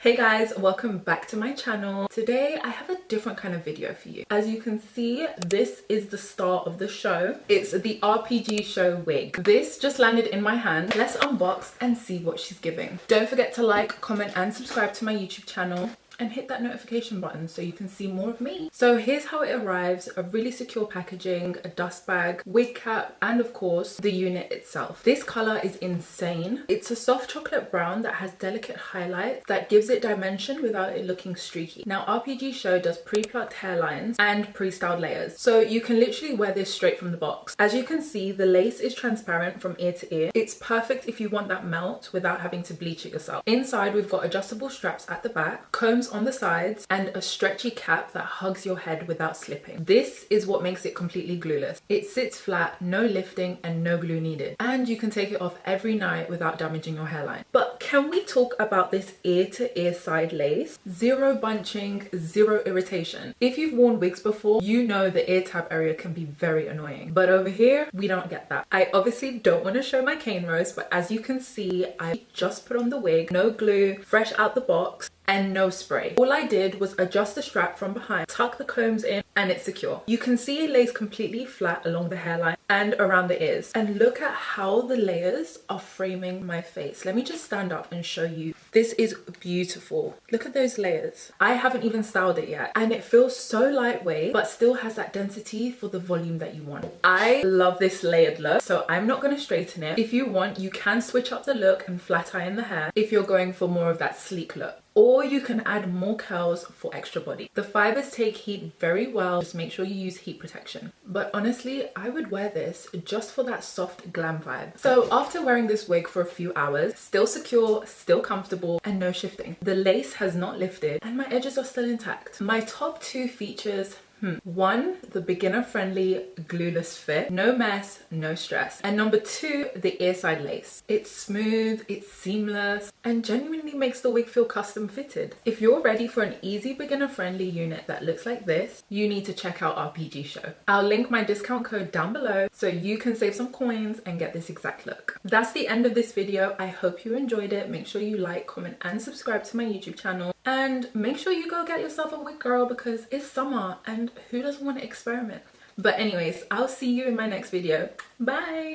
Hey guys, welcome back to my channel. Today I have a different kind of video for you. As you can see, this is the star of the show. It's the RPGSHOW wig. This just landed in my hand. Let's unbox and see what she's giving. Don't forget to like, comment and subscribe to my YouTube channel. And hit that notification button so you can see more of me. So here's how it arrives: a really secure packaging, a dust bag, wig cap, and of course the unit itself. This color is insane. It's a soft chocolate brown that has delicate highlights that gives it dimension without it looking streaky. Now RPGSHOW does pre-plucked hairlines and pre-styled layers, so you can literally wear this straight from the box. As you can see, the lace is transparent from ear to ear. It's perfect if you want that melt without having to bleach it yourself. Inside we've got adjustable straps at the back, combs on the sides, and a stretchy cap that hugs your head without slipping. This is what makes it completely glueless. It sits flat, no lifting and no glue needed, and you can take it off every night without damaging your hairline. But can we talk about this ear to ear side lace? Zero bunching, zero irritation. If you've worn wigs before, you know the ear tab area can be very annoying, but over here we don't get that. I obviously don't want to show my cane rows, but as you can see, I just put on the wig, no glue, fresh out the box, and no spray. All I did was adjust the strap from behind, tuck the combs in, and it's secure. You can see it lays completely flat along the hairline and around the ears. And look at how the layers are framing my face. Let me just stand up and show you. This is beautiful. Look at those layers. I haven't even styled it yet, and it feels so lightweight but still has that density for the volume that you want. I love this layered look, so I'm not going to straighten it. If you want, you can switch up the look and flat iron the hair if you're going for more of that sleek look, or you can add more curls for extra body. The fibers take heat very well, just make sure you use heat protection. But honestly, I would wear this just for that soft glam vibe. So after wearing this wig for a few hours, still secure, still comfortable, and no shifting. The lace has not lifted and my edges are still intact. My top two features: one, the beginner-friendly glueless fit, no mess, no stress. And number two, the earside lace. It's smooth, it's seamless, and genuinely makes the wig feel custom fitted. If you're ready for an easy beginner-friendly unit that looks like this, you need to check out RPGSHOW. I'll link my discount code down below so you can save some coins and get this exact look. That's the end of this video. I hope you enjoyed it. Make sure you like, comment, and subscribe to my YouTube channel. And make sure you go get yourself a wig, girl, because it's summer and who doesn't want to experiment? But anyways, I'll see you in my next video. Bye!